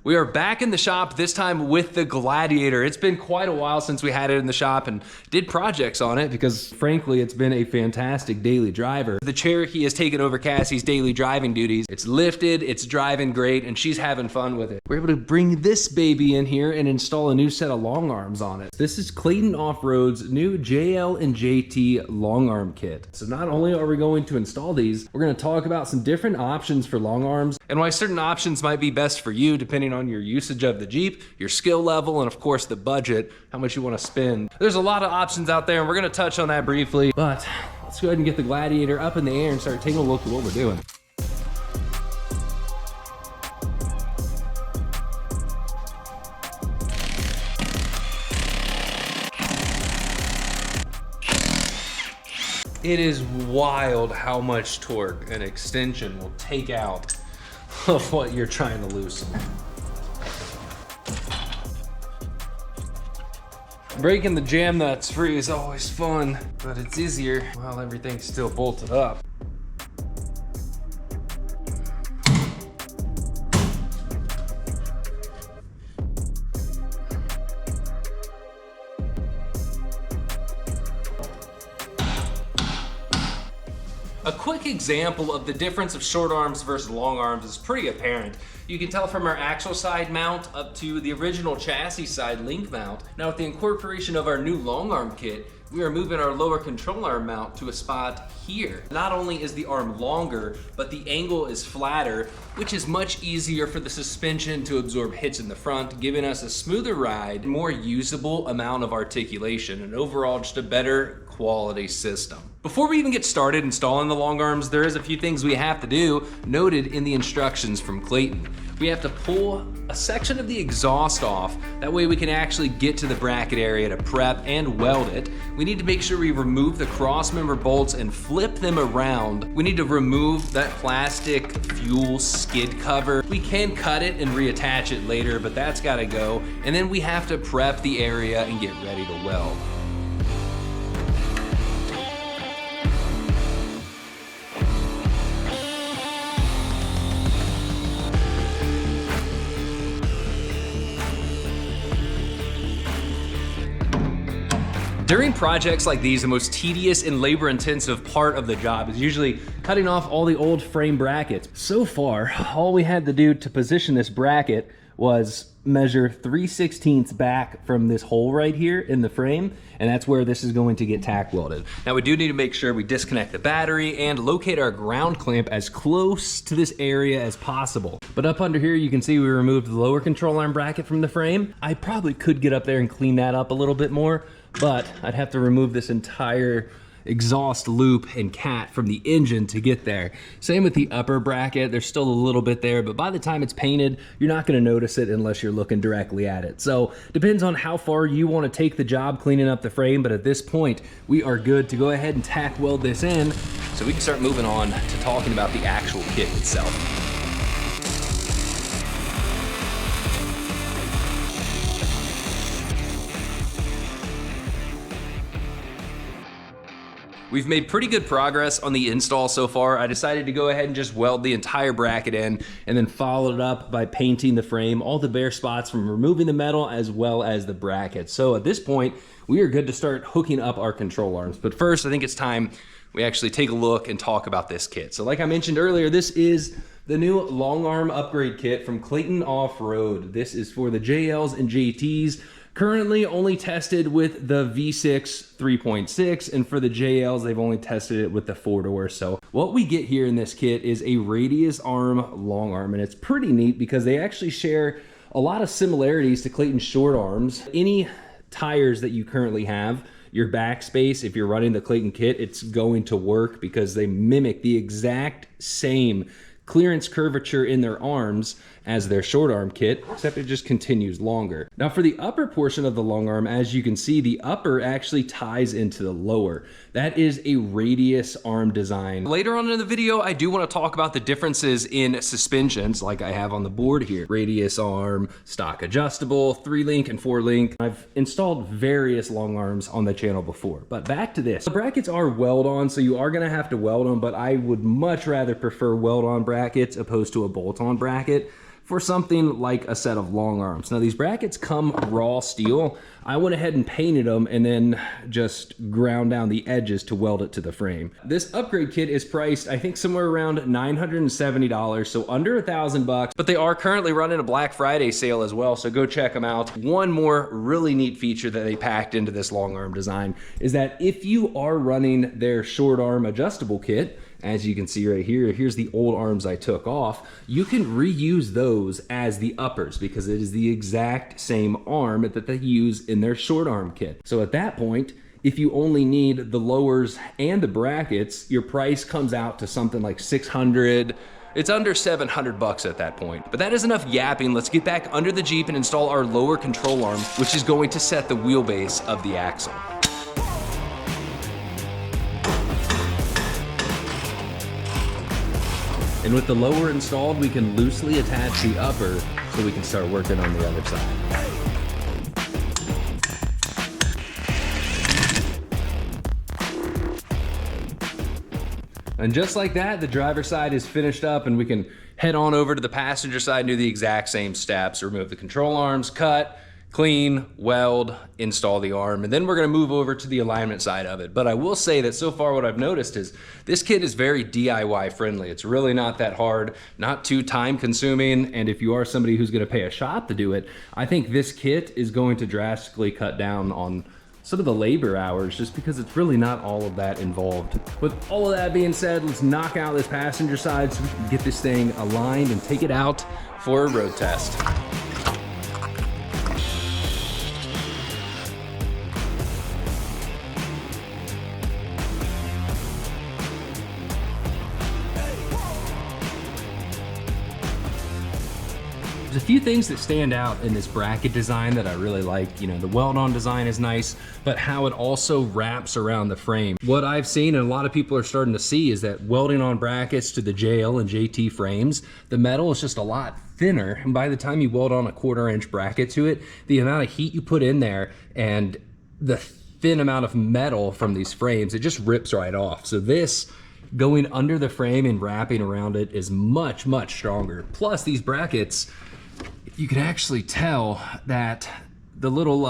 We are back in the shop, this time with the Gladiator. It's been quite a while since we had it in the shop and did projects on it because frankly, it's been a fantastic daily driver. The Cherokee has taken over Cassie's daily driving duties. It's lifted, it's driving great, and she's having fun with it. We're able to bring this baby in here and install a new set of long arms on it. This is Clayton Off-Road's new JL and JT long arm kit. So not only are we going to install these, we're gonna talk about some different options for long arms and why certain options might be best for you depending on your usage of the Jeep, your skill level, and of course the budget, how much you want to spend. There's a lot of options out there and we're going to touch on that briefly, but let's go ahead and get the Gladiator up in the air and start taking a look at what we're doing. It is wild how much torque an extension will take out of what you're trying to loosen. Breaking the jam nuts free is always fun, but it's easier while everything's still bolted up. A quick example of the difference of short arms versus long arms is pretty apparent. You can tell from our axle side mount up to the original chassis side link mount. Now with the incorporation of our new long arm kit, we are moving our lower control arm mount to a spot here. Not only is the arm longer, but the angle is flatter, which is much easier for the suspension to absorb hits in the front, giving us a smoother ride, more usable amount of articulation, and overall just a better quality system. Before we even get started installing the long arms, there is a few things we have to do noted in the instructions from Clayton. We have to pull a section of the exhaust off. That way we can actually get to the bracket area to prep and weld it. We need to make sure we remove the cross member bolts and flip them around. We need to remove that plastic fuel skid cover. We can cut it and reattach it later, but that's gotta go. And then we have to prep the area and get ready to weld. During projects like these, the most tedious and labor-intensive part of the job is usually cutting off all the old frame brackets. So far, all we had to do to position this bracket was measure 3/16 back from this hole right here in the frame, and that's where this is going to get tack welded. Now we do need to make sure we disconnect the battery and locate our ground clamp as close to this area as possible. But up under here, you can see we removed the lower control arm bracket from the frame. I probably could get up there and clean that up a little bit more, but I'd have to remove this entire exhaust loop and cat from the engine to get there. Same with the upper bracket, there's still a little bit there, but by the time it's painted, you're not gonna notice it unless you're looking directly at it. So depends on how far you wanna take the job cleaning up the frame, but at this point, we are good to go ahead and tack weld this in so we can start moving on to talking about the actual kit itself. We've made pretty good progress on the install so far. I decided to go ahead and just weld the entire bracket in and then followed it up by painting the frame, all the bare spots from removing the metal as well as the bracket. So at this point, we are good to start hooking up our control arms. But first, I think it's time we actually take a look and talk about this kit. So like I mentioned earlier, this is the new long arm upgrade kit from Clayton Off-Road. This is for the JLs and JTs. Currently only tested with the V6 3.6, and for the JLs, they've only tested it with the 4-door. So what we get here in this kit is a radius arm long arm, and it's pretty neat because they actually share a lot of similarities to Clayton's short arms. Any tires that you currently have, your backspace, if you're running the Clayton kit, it's going to work because they mimic the exact same clearance curvature in their arms as their short arm kit, except it just continues longer. Now for the upper portion of the long arm, as you can see, the upper actually ties into the lower. That is a radius arm design. Later on in the video, I do want to talk about the differences in suspensions like I have on the board here. Radius arm, stock adjustable, 3-link and 4-link. I've installed various long arms on the channel before, but back to this. The brackets are weld on, so you are gonna have to weld them, but I would much rather prefer weld on brackets opposed to a bolt on bracket. for something like a set of long arms. Now these brackets come raw steel. I went ahead and painted them and then just ground down the edges to weld it to the frame. This upgrade kit is priced, I think, somewhere around $970, so under $1,000, but they are currently running a Black Friday sale as well, so go check them out. One more really neat feature that they packed into this long arm design is that if you are running their short arm adjustable kit, as you can see right here, here's the old arms I took off. You can reuse those as the uppers because it is the exact same arm that they use in their short arm kit. So at that point, if you only need the lowers and the brackets, your price comes out to something like $600. It's under $700 at that point. But that is enough yapping. Let's get back under the Jeep and install our lower control arm, which is going to set the wheelbase of the axle. And with the lower installed, we can loosely attach the upper so we can start working on the other side. And just like that, the driver's side is finished up and we can head on over to the passenger side and do the exact same steps. Remove the control arms, cut, clean, weld, install the arm, and then we're gonna move over to the alignment side of it. But I will say that so far what I've noticed is this kit is very DIY friendly. It's really not that hard, not too time consuming, and if you are somebody who's gonna pay a shop to do it, I think this kit is going to drastically cut down on sort of the labor hours just because it's really not all of that involved. With all of that being said, let's knock out this passenger side so we can get this thing aligned and take it out for a road test. There's a few things that stand out in this bracket design that I really like. You know, the weld-on design is nice, but how it also wraps around the frame. What I've seen and a lot of people are starting to see is that welding on brackets to the JL and JT frames, the metal is just a lot thinner. And by the time you weld on a 1/4 inch bracket to it, the amount of heat you put in there and the thin amount of metal from these frames, it just rips right off. So this going under the frame and wrapping around it is much, much stronger. Plus these brackets, you can actually tell that the little,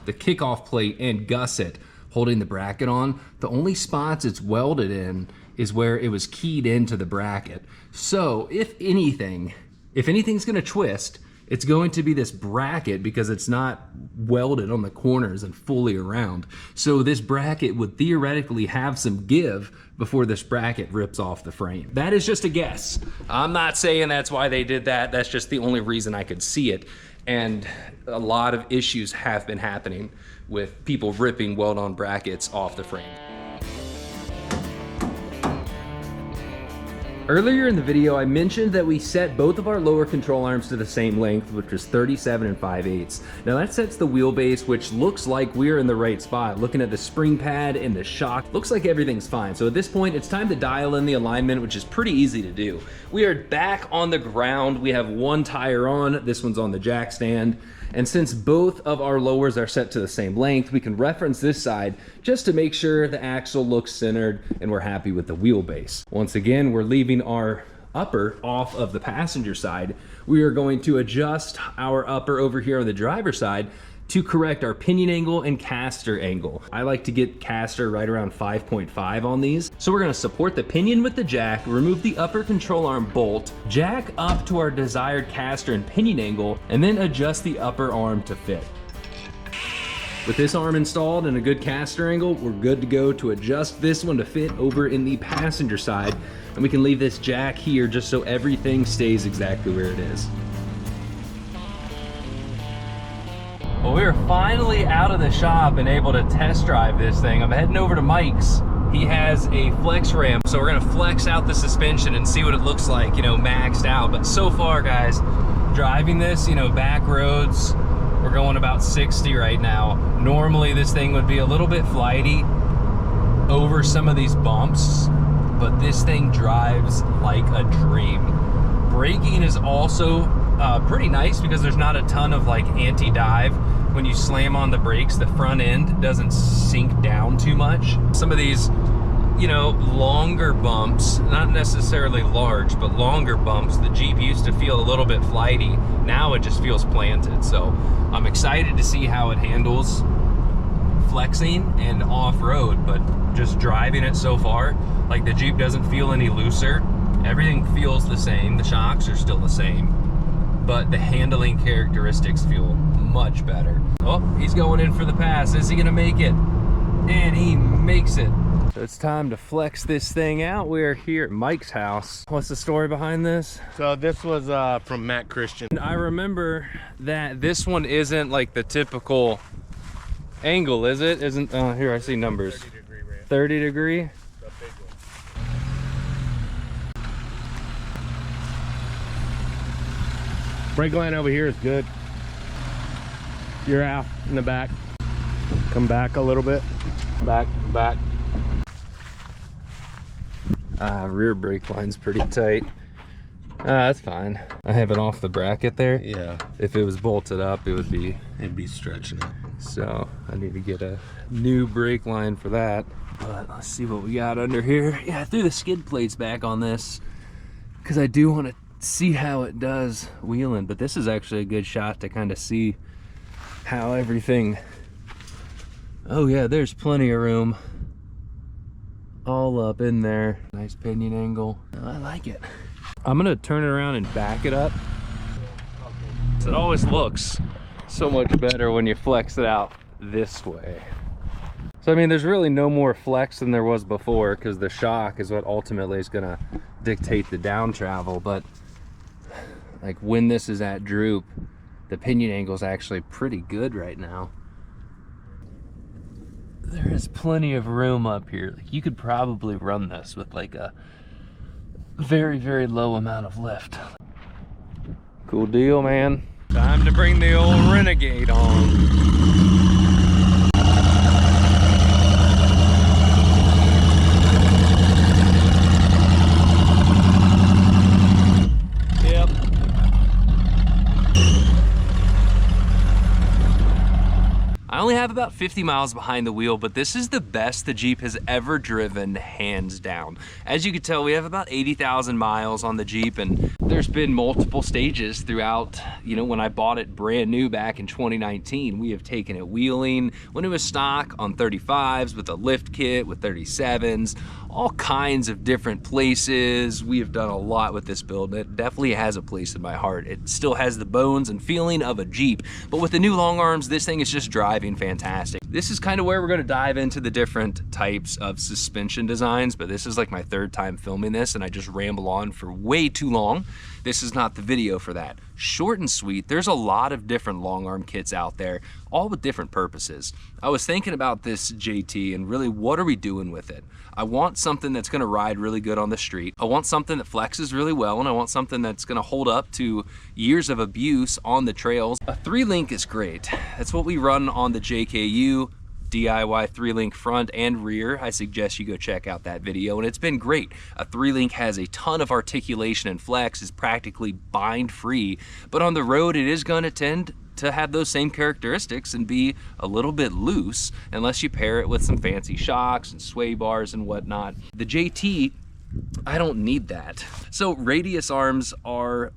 the kickoff plate and gusset holding the bracket on, the only spots it's welded in is where it was keyed into the bracket. So if anything's gonna twist, it's going to be this bracket because it's not welded on the corners and fully around. So this bracket would theoretically have some give before this bracket rips off the frame. That is just a guess. I'm not saying that's why they did that. That's just the only reason I could see it. And a lot of issues have been happening with people ripping weld-on brackets off the frame. Earlier in the video, I mentioned that we set both of our lower control arms to the same length, which was 37 and 5/8. Now that sets the wheelbase, which looks like we're in the right spot. Looking at the spring pad and the shock, looks like everything's fine. So at this point, it's time to dial in the alignment, which is pretty easy to do. We are back on the ground. We have one tire on, this one's on the jack stand. And since both of our lowers are set to the same length, we can reference this side just to make sure the axle looks centered and we're happy with the wheelbase. Once again, we're leaving our upper off of the passenger side. We are going to adjust our upper over here on the driver's side to correct our pinion angle and caster angle. I like to get caster right around 5.5 on these. So we're gonna support the pinion with the jack, remove the upper control arm bolt, jack up to our desired caster and pinion angle, and then adjust the upper arm to fit. With this arm installed and a good caster angle, we're good to go to adjust this one to fit over in the passenger side. And we can leave this jack here just so everything stays exactly where it is. Well, we are finally out of the shop and able to test drive this thing. I'm heading over to Mike's. He has a flex ramp, so we're gonna flex out the suspension and see what it looks like, you know, maxed out. But so far, guys, driving this, you know, back roads, we're going about 60 right now. Normally, this thing would be a little bit flighty over some of these bumps, but this thing drives like a dream. Braking is also pretty nice because there's not a ton of like anti-dive. When you slam on the brakes, the front end doesn't sink down too much. Some of these you know, longer bumps, not necessarily large, but longer bumps, the Jeep used to feel a little bit flighty. Now it just feels planted. So I'm excited to see how it handles flexing and off-road, but just driving it so far, like the Jeep doesn't feel any looser. Everything feels the same. The shocks are still the same, but the handling characteristics feel much better. Oh, he's going in for the pass. Is he gonna make it? And he makes it. So it's time to flex this thing out. We are here at Mike's house. What's the story behind this? So this was from Matt Christian. I remember that this one isn't like the typical angle, is it? Isn't, here I see numbers. 30 degree ramp. 30 degree? The big one. Brake line over here is good. You're out in the back. Come back a little bit. Back. Rear brake line's pretty tight. That's fine. I have it off the bracket there. Yeah. If it was bolted up, it'd be stretching it. So I need to get a new brake line for that. But let's see what we got under here. Yeah, I threw the skid plates back on this because I do want to see how it does wheeling. But this is actually a good shot to kind of see how everything. Oh yeah, there's plenty of room all up in there. Nice pinion angle. I like it. I'm gonna turn it around and back it up. It always looks so much better when you flex it out this way. So I mean, there's really no more flex than there was before, because the shock is what ultimately is gonna dictate the down travel. But like when this is at droop, the pinion angle is actually pretty good right now. There is plenty of room up here. Like you could probably run this with like a very, very low amount of lift. Cool deal, man. Time to bring the old Renegade on. I only have about 50 miles behind the wheel, but this is the best the Jeep has ever driven, hands down. As you can tell, we have about 80,000 miles on the Jeep, and there's been multiple stages throughout, you know, when I bought it brand new back in 2019, we have taken it wheeling when it was stock on 35s with a lift kit, with 37s, all kinds of different places. We have done a lot with this build. It definitely has a place in my heart. It still has the bones and feeling of a Jeep, but with the new long arms, this thing is just driving fantastic. This is kind of where we're going to dive into the different types of suspension designs, but this is like my third time filming this and I just ramble on for way too long. This is not the video for that. Short and sweet. There's a lot of different long arm kits out there, all with different purposes. I was thinking about this JT and really, what are we doing with it? I want something that's going to ride really good on the street. I want something that flexes really well, and I want something that's going to hold up to years of abuse on the trails. A 3-link is great. That's what we run on the JKU. DIY 3-link front and rear. I suggest you go check out that video, and it's been great. A 3-link has a ton of articulation and flex, is practically bind free, but on the road it is going to tend to have those same characteristics and be a little bit loose unless you pair it with some fancy shocks and sway bars and whatnot. The JT, I don't need that. So radius arms are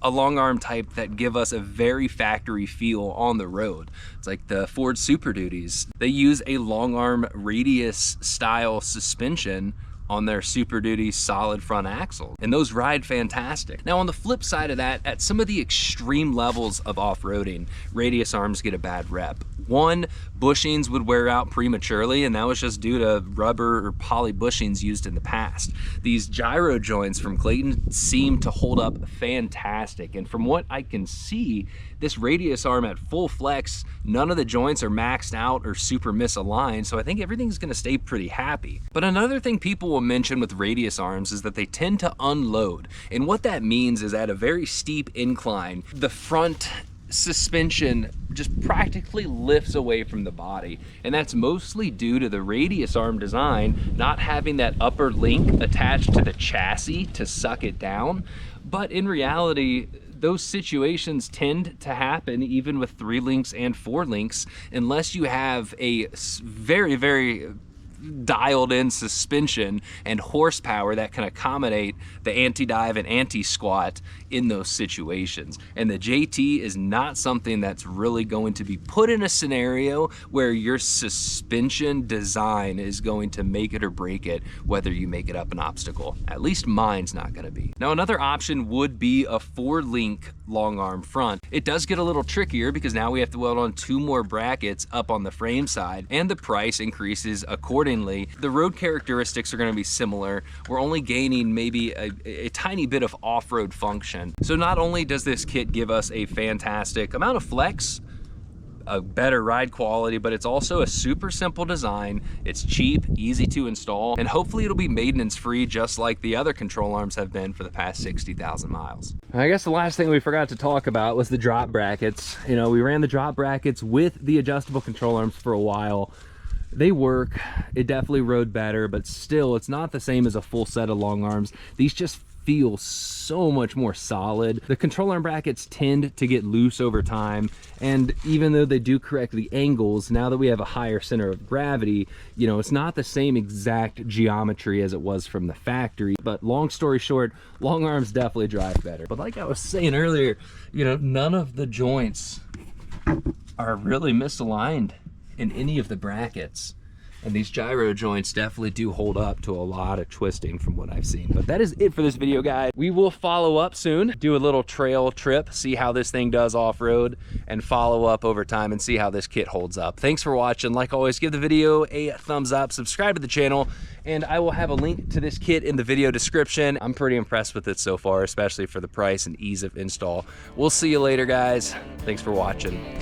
a long arm type that give us a very factory feel on the road. It's like the Ford Super Duties. They use a long arm radius style suspension on their Super Duty solid front axle, and those ride fantastic. Now on the flip side of that, at some of the extreme levels of off-roading, radius arms get a bad rep. One, bushings would wear out prematurely, and that was just due to rubber or poly bushings used in the past. These gyro joints from Clayton seem to hold up fantastic, and from what I can see, this radius arm at full flex, none of the joints are maxed out or super misaligned, so I think everything's gonna stay pretty happy. But another thing people will mention with radius arms is that they tend to unload, and what that means is at a very steep incline, the front suspension just practically lifts away from the body, and that's mostly due to the radius arm design not having that upper link attached to the chassis to suck it down. But in reality, those situations tend to happen even with 3 links and 4 links unless you have a very, very dialed in suspension and horsepower that can accommodate the anti-dive and anti-squat in those situations. And the JT is not something that's really going to be put in a scenario where your suspension design is going to make it or break it, whether you make it up an obstacle. At least mine's not gonna be. Now, another option would be a 4-link long arm front. It does get a little trickier because now we have to weld on 2 more brackets up on the frame side, and the price increases accordingly. The road characteristics are gonna be similar. We're only gaining maybe a tiny bit of off-road function. So not only does this kit give us a fantastic amount of flex, a better ride quality, but it's also a super simple design. It's cheap, easy to install, and hopefully it'll be maintenance free just like the other control arms have been for the past 60,000 miles. I guess the last thing we forgot to talk about was the drop brackets. You know, we ran the drop brackets with the adjustable control arms for a while. They work, it definitely rode better, but still it's not the same as a full set of long arms. These just feel so much more solid. The control arm brackets tend to get loose over time, and even though they do correct the angles, now that we have a higher center of gravity, you know, it's not the same exact geometry as it was from the factory. But long story short, long arms definitely drive better. But like I was saying earlier, you know, none of the joints are really misaligned in any of the brackets. And these gyro joints definitely do hold up to a lot of twisting from what I've seen. But that is it for this video, guys. We will follow up soon, do a little trail trip, see how this thing does off-road, and follow up over time and see how this kit holds up. Thanks for watching. Like always, give the video a thumbs up, subscribe to the channel, and I will have a link to this kit in the video description. I'm pretty impressed with it so far, especially for the price and ease of install. We'll see you later, guys. Thanks for watching.